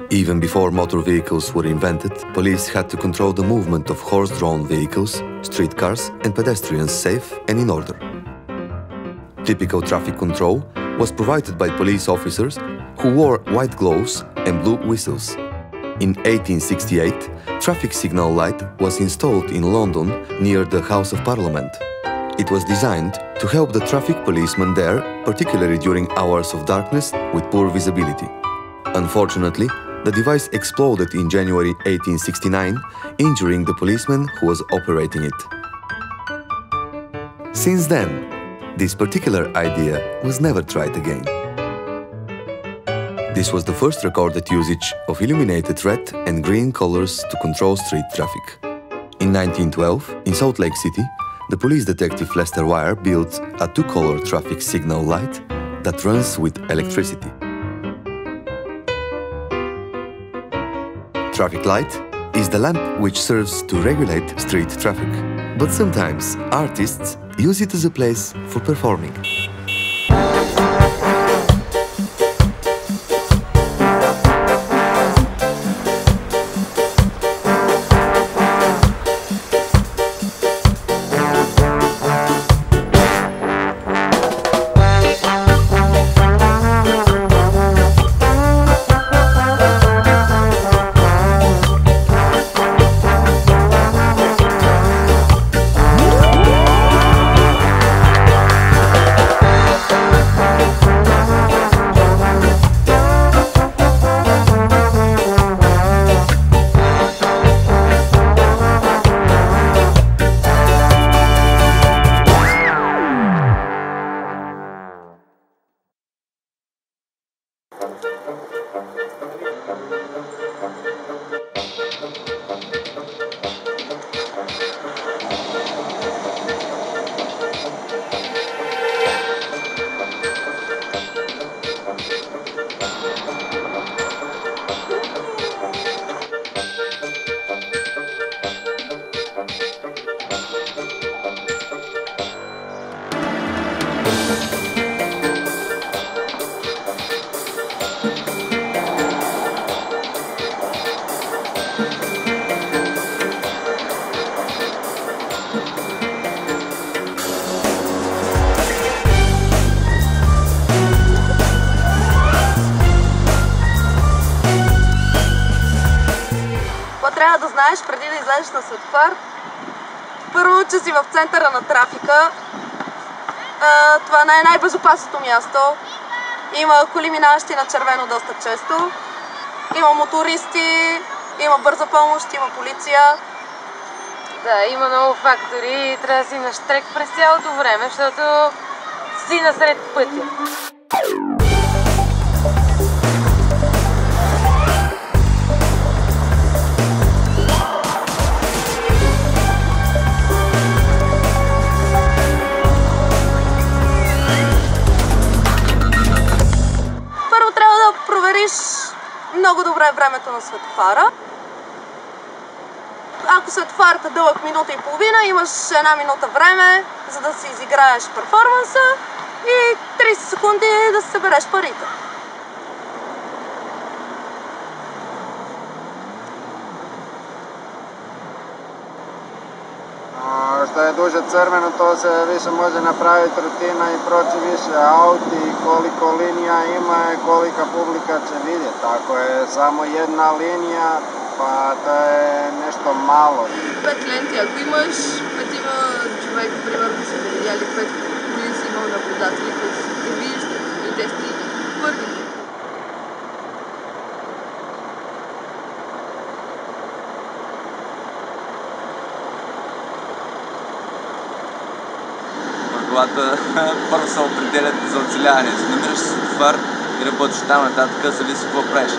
Even before motor vehicles were invented, police had to control the movement of horse-drawn vehicles, streetcars and pedestrians safe and in order. Typical traffic control was provided by police officers who wore white gloves and blue whistles. In 1868, traffic signal light was installed in London near the House of Parliament. It was designed to help the traffic policemen there, particularly during hours of darkness with poor visibility. Unfortunately, the device exploded in January 1869, injuring the policeman who was operating it. Since then, this particular idea was never tried again. This was the first recorded usage of illuminated red and green colors to control street traffic. In 1912, in Salt Lake City, the police detective Lester Wire built a two-color traffic signal light that runs with electricity. Traffic light is the lamp which serves to regulate street traffic. But sometimes artists use it as a place for performing. Трябва да знаеш преди да излезеш на светофар. Първо, че си в центъра на трафика. Това не е най-безопасното място. Има коли минаващи на червено доста често. Има мотористи, има бърза помощ, има полиция. Да, има много фактори и трябва да си на щрек през цялото време, защото си насред пътя. Много добре времето на светофара. Ако светофарът е дълъг минута и половина, имаш една минута време, за да си изиграеш перформанса и 30 секунди да си събереш парите. Što je duže crveno, to se više može napraviti rutina i proći više auti, koliko linija ima i kolika publika će vidjeti. Ako je samo jedna linija, pa to je нещо malo. 5 ленти, ако имаш 5 човек, примерно са те видяли 5 коли си имал наблюдатели, които са те виждат и те сте първи. Правилата първо се определят за оцеляване. Си намираш светофар и работиш там нататък, зависи какво правиш.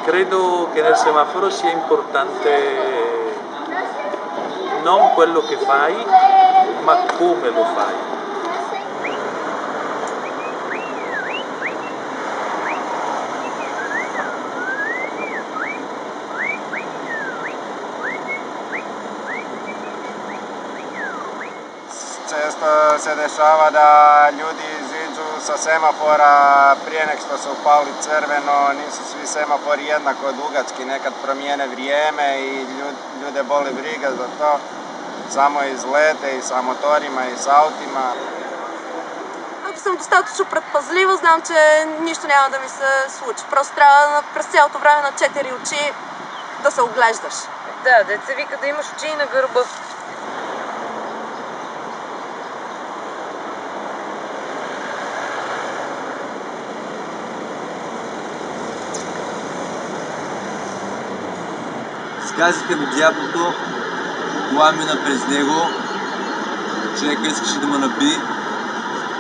Credo che nel semaforo sia importante non quello che fai, ma come lo fai. Često se dešava da ljudi iziđu sa semafora prije nek što su upali crveno, nisu svi semafori jednako dugački, nekad promijene vrijeme i ljude boli briga za to. Samo izlete и sa motorima и с autima. Ако съм достатъчно предпазлива, знам, че нищо няма да ми се случи. Просто трябва през цялото време на 4 очи да се оглеждаш. Да, деца вика да имаш очи и на гърба. Казаха ми дяволото, кола мина през него, човека искаше да ме наби,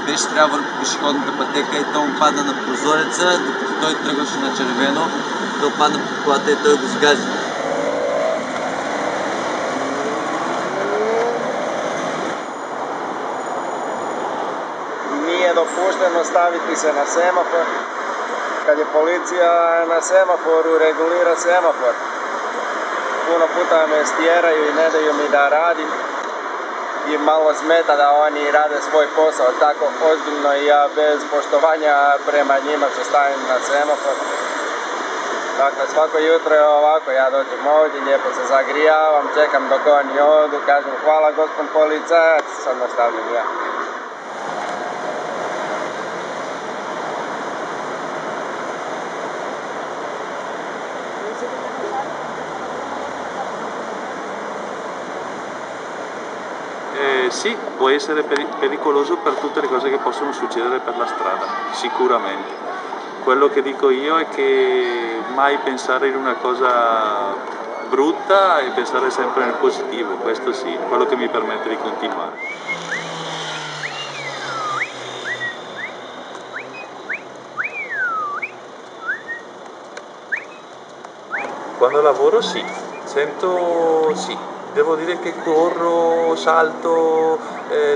беше трябва върху пешеходната пътека и той му падна на прозореца, докато той тръгваше на червено, той падна под колата и той го сгази. Nije dopušteno staviti se na semafor, kad je policija na semaforu regulira semafor. Puno puta me stjeraju i ne daju mi da radim i malo smeta da oni rade svoj posao tako ozbiljno i ja bez poštovanja prema njima se stavim na semafor. Dakle, svako jutro je ovako, ja dođem ovdje, lijepo se zagrijavam, čekam dok oni odu, kažem hvala gospod policajac, sad nastavljam ja. Sì, può essere pericoloso per tutte le cose che possono succedere per la strada, sicuramente. Quello che dico io è che mai pensare in una cosa brutta e pensare sempre nel positivo, questo sì, quello che mi permette di continuare. Quando lavoro sì, sento sì. Devo dire che corro, salto,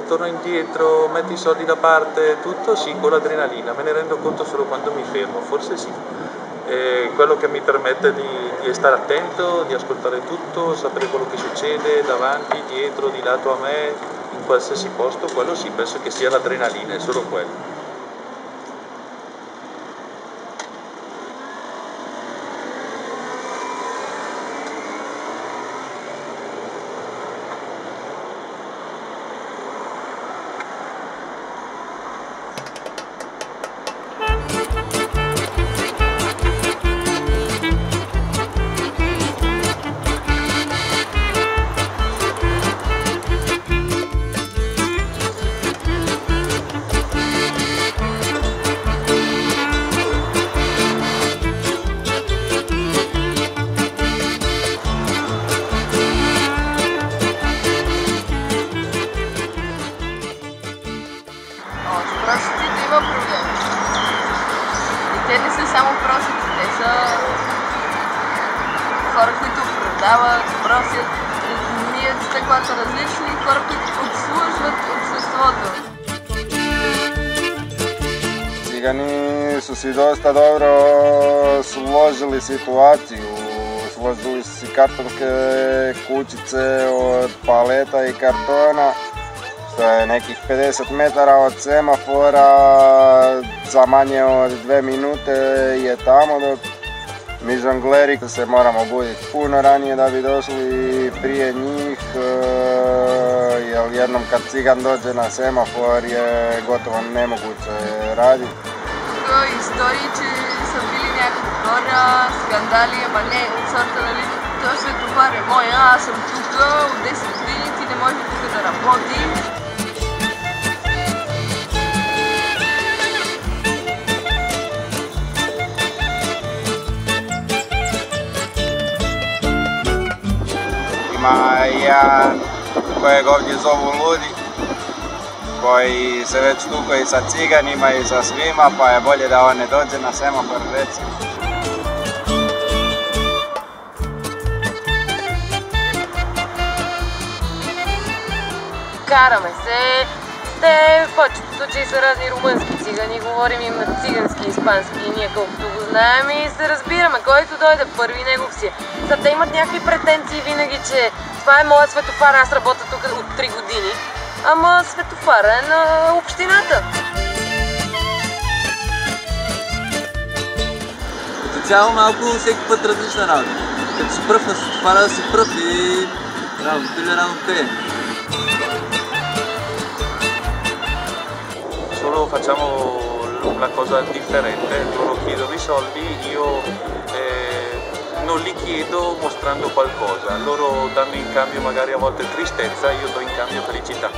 torno indietro, metto i soldi da parte, tutto sì, con l'adrenalina, me ne rendo conto solo quando mi fermo, forse sì. Quello che mi permette di stare attento, di ascoltare tutto, sapere quello che succede davanti, dietro, di lato a me, in qualsiasi posto, quello sì, penso che sia l'adrenalina, è solo quello. Те не са само просите, те са хора, които продават, просят. Ние стъклата различни, хора, които обслужват обществото. Cigani su si dosta dobro složili situaciju, složili su si kartonske kućice od paleta i kartona, što je nekih 50 metara od semafora, za manje od 2 minute je tamo, dok mi žongleri se moramo buditi puno ranije da bi došli prije njih, jer jednom kad cigan dođe na semafor je gotovo nemoguće raditi. Истории, че са били някакви хора, скандали, ама не, от сорта, нали, той светофар е моя, аз съм тук от 10 години, ти не можеш тук да работиш. Ima jedan kojeg ovdje zovu Ludi, koji se već tuko i sa ciganima i sa svima, pa je bolje da on ne dođe na semafor, recimo. караме се. Те в повечето случаи са разни румънски цигани, говорим им на цигански, испански и ние колкото го знаем и се разбираме, който дойде първи негов си. Те имат някакви претенции винаги, че това е моят светофар, аз работя тук от 3 години, ама светофара е на общината. Като цяло малко всеки път различна работа. Като си пръв на светофара да си пръв и работа ли рано пее. Solo facciamo una cosa differente, loro chiedono i soldi, io non li chiedo mostrando qualcosa, loro danno in cambio magari a volte tristezza, io do in cambio felicità.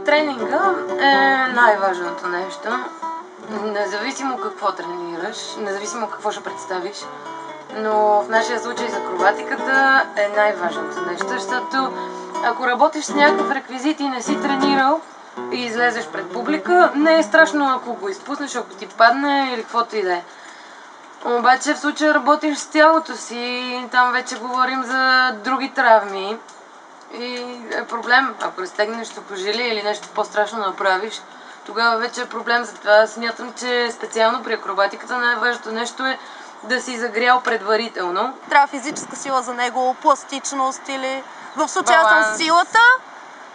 Тренинга е най-важното нещо. Независимо какво тренираш, независимо какво ще представиш, но в нашия случай за акробатиката е най-важното нещо, защото ако работиш с някакъв реквизит и не си тренирал и излезеш пред публика, не е страшно ако го изпуснеш, ако ти падне или каквото и да е. Обаче в случая работиш с тялото си, там вече говорим за други травми. И е проблем, ако разтегнеш сухожилие или нещо по-страшно направиш, тогава вече е проблем. Затова смятам, че специално при акробатиката най-важното нещо е да си загрял предварително. Трябва физическа сила за него, пластичност или... В случая аз съм силата,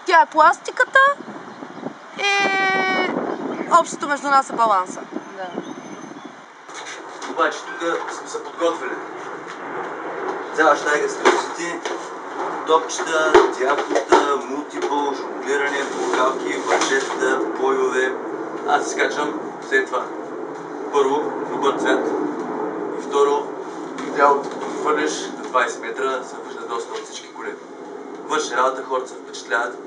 тя е пластиката и общото между нас е баланса. Да. Обаче тук сме се подготвили. Цяла щайга с трусите, топчета, дяблота, мултибъл, жонглиране, бухалки, въжета, бойове. Аз се скачам след това. Първо, добър цвят. И второ, тялото като хвърляш на 20 метра, се вижда доста от всички колеги. Върши работа, хората се впечатляват.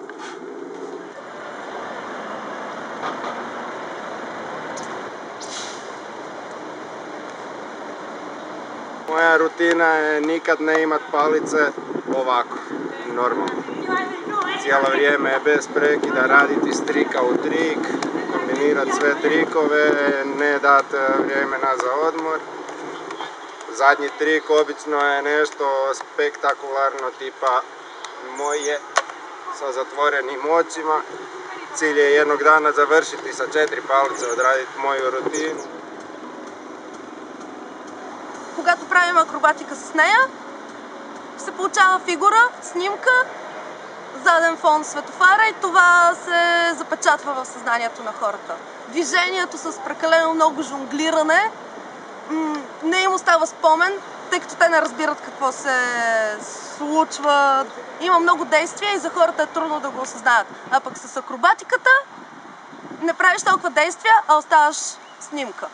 Moja rutina je nikad ne imat palice ovako, normalno. Cijelo vrijeme je bez prekida raditi s trika u trik, kombinirati sve trikove, ne dati vremena za odmor. Zadnji trik obično je nešto spektakularno tipa moje sa zatvorenim očima. Cilj je jednog dana završiti sa 4 palice, odraditi moju rutinu. Когато правим акробатика с нея, се получава фигура, снимка, заден фон светофара и това се запечатва в съзнанието на хората. Движението с прекалено много жонглиране не им остава спомен, тъй като те не разбират какво се случва. Има много действия и за хората е трудно да го осъзнаят. А пък с акробатиката не правиш толкова действия, а оставаш снимка.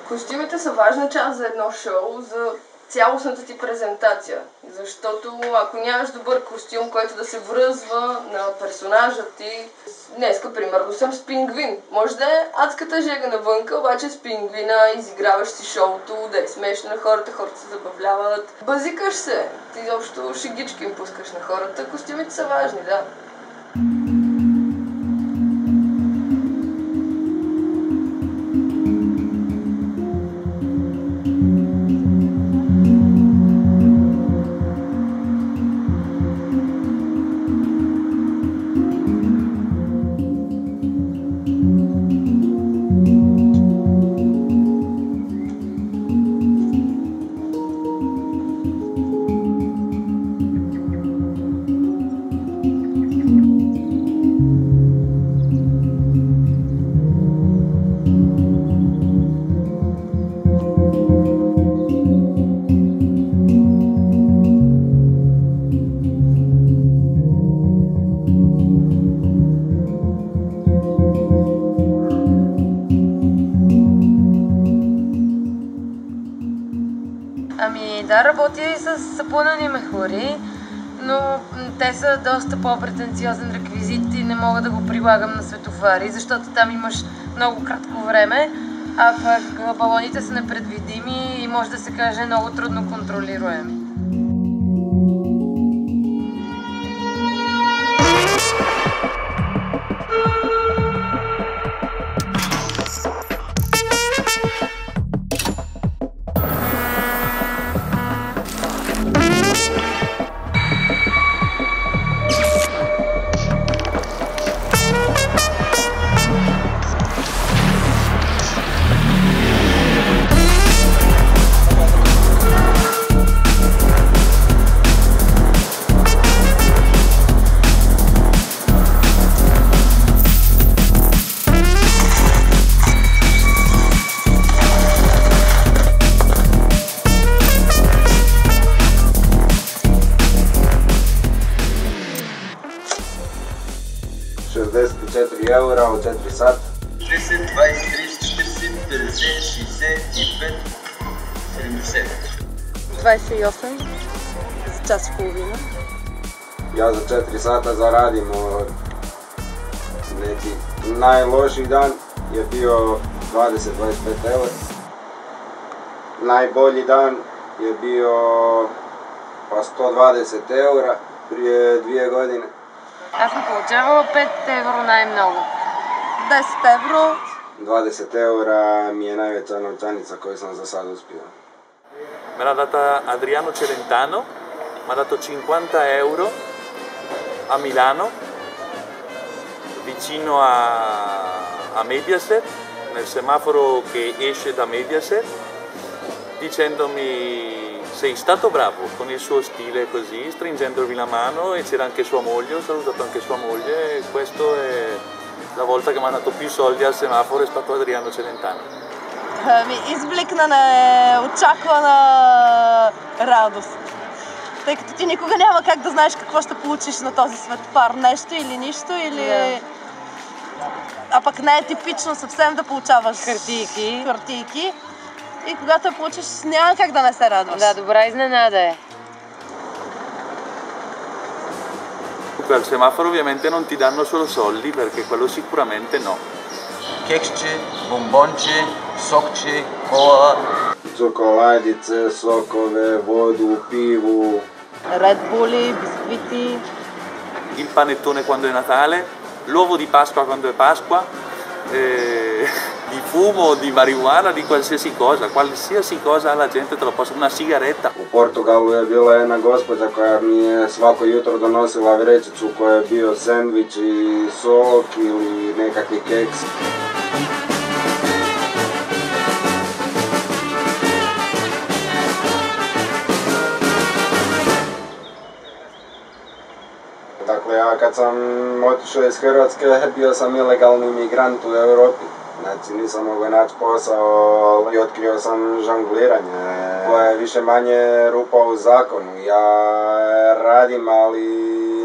Костюмите са важна част за едно шоу, за цялостната ти презентация. Защото ако нямаш добър костюм, който да се връзва на персонажа ти... Днеска, примерно, съм с пингвин. Може да е адската жега навънка, обаче с пингвина изиграваш си шоуто, да е смешно на хората, хората се забавляват. Базикаш се, ти изобщо шегички им пускаш на хората. Костюмите са важни, да. Да, работя и с сапунени мехури, но те са доста по-претенциозен реквизит и не мога да го прилагам на светофари, защото там имаш много кратко време, а пък балоните са непредвидими и може да се каже много трудно контролируеми. €64 от 4 сата. 10, 20, 30, 40, 50, 65, 70. 28 за час и половина. Ja za 4 sata zaradim neki najlošiji dan je bio 20-25 eura. Najbolji dan je bio pa 120 eura prije 2 godine. Аз съм получавала 5 евро най-много. 10 евро. 20 eura mi je najveća novčanica koju sam za sad uspio. Me l'ha data Adriano Celentano, mi ha dato 50 euro a Milano, vicino a Mediaset, nel semaforo che esce da Mediaset, dicendomi sei stato bravo con il suo stile così, stringendovi la mano, e c'era anche sua moglie, ho salutato anche sua moglie, e questa è la volta che mi ha dato più soldi al semaforo è stato Adriano Celentano. Избликна неочаквана радост. Тъй като ти никога няма как да знаеш какво ще получиш на този светофар. Нещо или нищо, или... Да. А пък не е типично съвсем да получаваш Хартийки. И когато я получиш, няма как да не се радваш. Да, добра изненада е. Al semaforo ovviamente non ti danno solo soldi, perché quello sicuramente no. Кексче, бомбонче, сокче, кола. Čokoladice, sokove, vodu, pivu. Red Bulli, biskviti. Il panettone quando è Natale, l'uovo di Pasqua quando è Pasqua, di fumo, di marijuana, di qualsiasi cosa alla gente te lo possa, una sigaretta. U Portugalu je bila jedna gospođa koja mi je svako jutro donosila vrećicu koja je bio sendvič i sok ili nekakvi keks. Dakle, ja kad sam otišao iz Hrvatske, bio sam ilegalni migrant u Europi. Znači, nisam mogao naći posao i otkrio sam žongliranje, koje je više manje rupa u zakonu. Ja radim, ali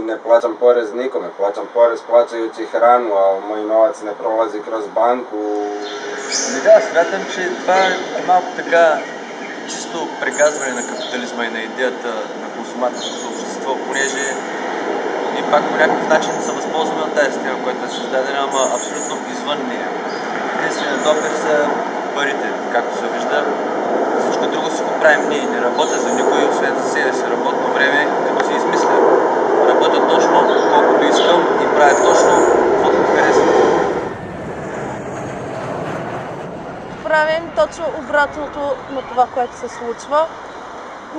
ne plaćam porez nikome. Plaćam porez plaćajući hranu, ali moj novac ne prolazi kroz banku. Да, смятам, че това е малко така чисто преказване на капитализма и на идеята на консуматорското общество, понеже ние пак по някакъв начин се възползваме от тази система, която е създадена, ама абсолютно извън нея. Единственият допир са парите, както се вижда. Всичко друго си го правим ние. Не работя за никой, освен за себе си. Работно време, като си измисля. Работя точно колкото искам и правя точно каквото харесвам. Правим точно обратното на това, което се случва.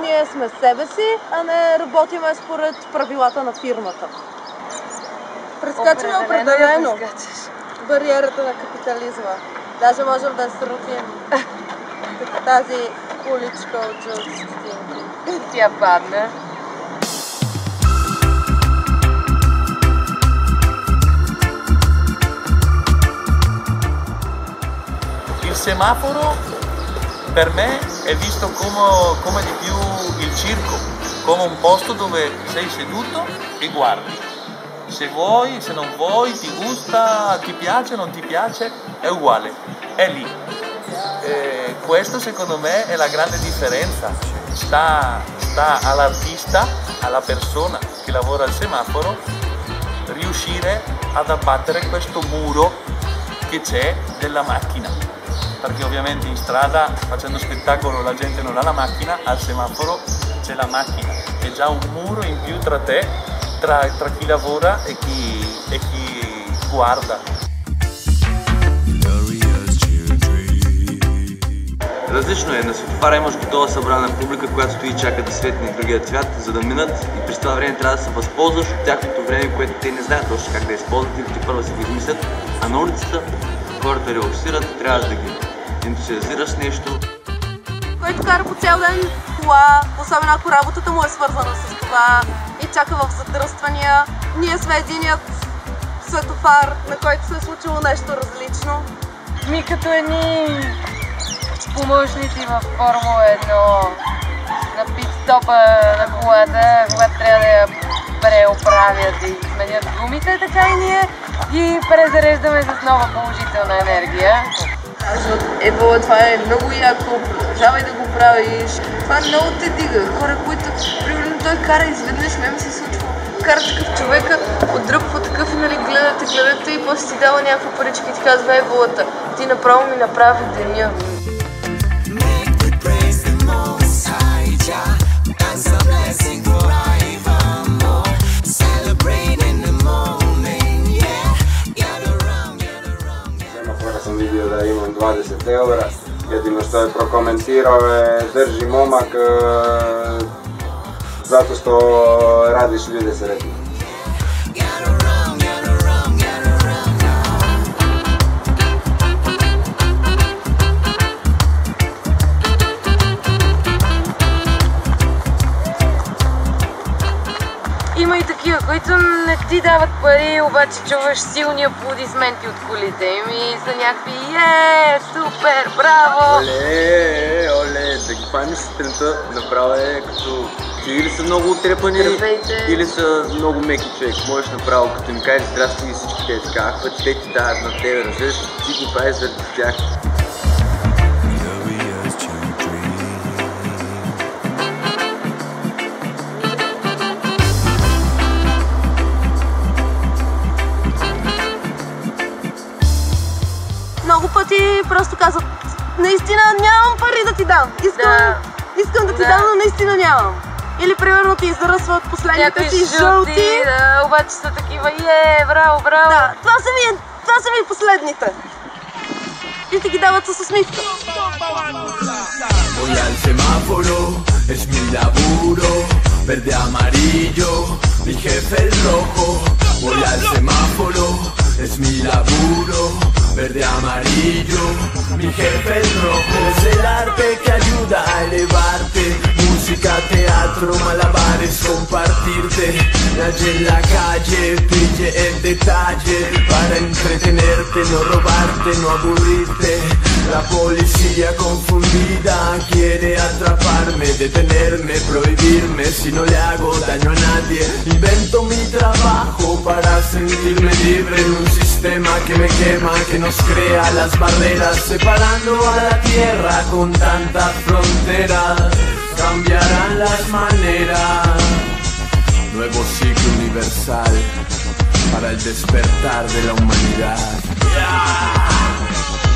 Ние сме себе си, а не работиме според правилата на фирмата. Прескачаме определено бариерата на капитализма. Даже можем да срутим тази уличка от жълти стотинки. Тя падна. Il semaforo per me è visto come di più il circo, come un posto dove sei seduto e guardi. Se vuoi, se non vuoi, ti gusta, ti piace, non ti piace, è uguale, è lì. Questo secondo me è la grande differenza. sta all'artista, alla persona che lavora al semaforo, riuscire ad abbattere questo muro che c'è della macchina, perché ovviamente in strada facendo spettacolo la gente non ha la macchina, al semaforo c'è la macchina, è già un muro in più tra te, tra chi lavora e chi guarda. Различно е, на светофара имаш готова събрана публика, която стои и чака да светне другия цвят, за да минат, и през това време трябва да се възползваш от тяхното време, което те не знаят точно как да използват, или те първо си го измислят, а на улицата хората релаксират, трябва да ги ентусиазираш с нещо. Който кара по цял ден кола, особено ако работата му е свързана с това и чака в задръствания, ние сме единият светофар, на който се е случило нещо различно. Ми като едни помощници в Формула 1 на пит-стопа на колата, когато трябва да я преоправят и сменят гумите, така и ние ги презареждаме с нова положителна енергия. Казват, Ево, това е много яко, продължавай да го правиш. Това много те дига. Хора, които, примерно, той кара изведнъж, ме се случва. Кара такъв човека, отдръпва такъв и нали гледате и после ти дава някаква паричка и ти казва, Еволата, ти направо ми направи деня. Sam vidio da imam 20 eura, jedino što je prokomentirao je drži momak zato što radiš ljude sretni. Има и такива, които не ти дават пари, обаче чуваш силни аплодисменти от колите им и са някакви супер, браво! Оле, да ги фаниш сутринта направо е като или са много отрепани, или са много меки човек. Можеш направо като им кажеш здрасти и всички те така ахват, те ти дават на тебе, разбираш, ти го правиш заради тях. Много пъти просто казват, наистина нямам пари да ти дам. Искам да ти дам, но наистина нямам. Или примерно ти заръсват последните си жълти. Да, обаче са такива, браво, браво. Да, това са ми последните. И ти ги дават с усмивка. Voy al semáforo, es mi laburo, verde amarillo, mi jefe el rojo. Voy al semáforo, es mi laburo, verde amarillo, mi jefe el rojo. Es el arte que ayuda a elevarte, música, teatro, malabares, compartirte. Nadie en la calle, pille el detalle, para entretenerte, no robarte, no aburrirte. La policía confundida quiere atraparme, detenerme, prohibirme si no le hago daño a nadie. Invento mi trabajo para sentirme libre en un sistema que me quema, que nos crea las barreras, separando a la tierra con tantas fronteras. Cambiarán las maneras, nuevo ciclo universal para el despertar de la humanidad.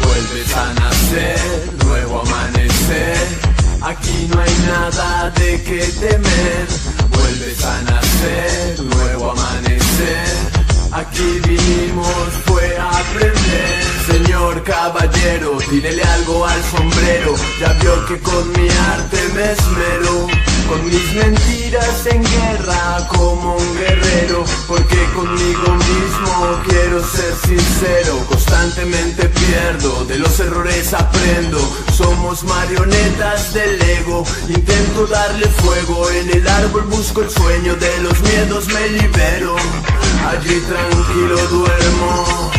Vuelves a nacer, nuevo amanecer, aquí no hay nada de qué temer. Vuelves a nacer, nuevo amanecer, aquí vinimos fue a aprender. Señor caballero, tírele algo al sombrero, ya vio que con mi arte me esmero, con mis mentiras en guerra como un guerrero, porque conmigo mismo quiero ser sincero. Constantemente pierdo, de los errores aprendo, somos marionetas del ego, intento darle fuego, en el árbol busco el sueño, de los miedos me libero, allí tranquilo duermo.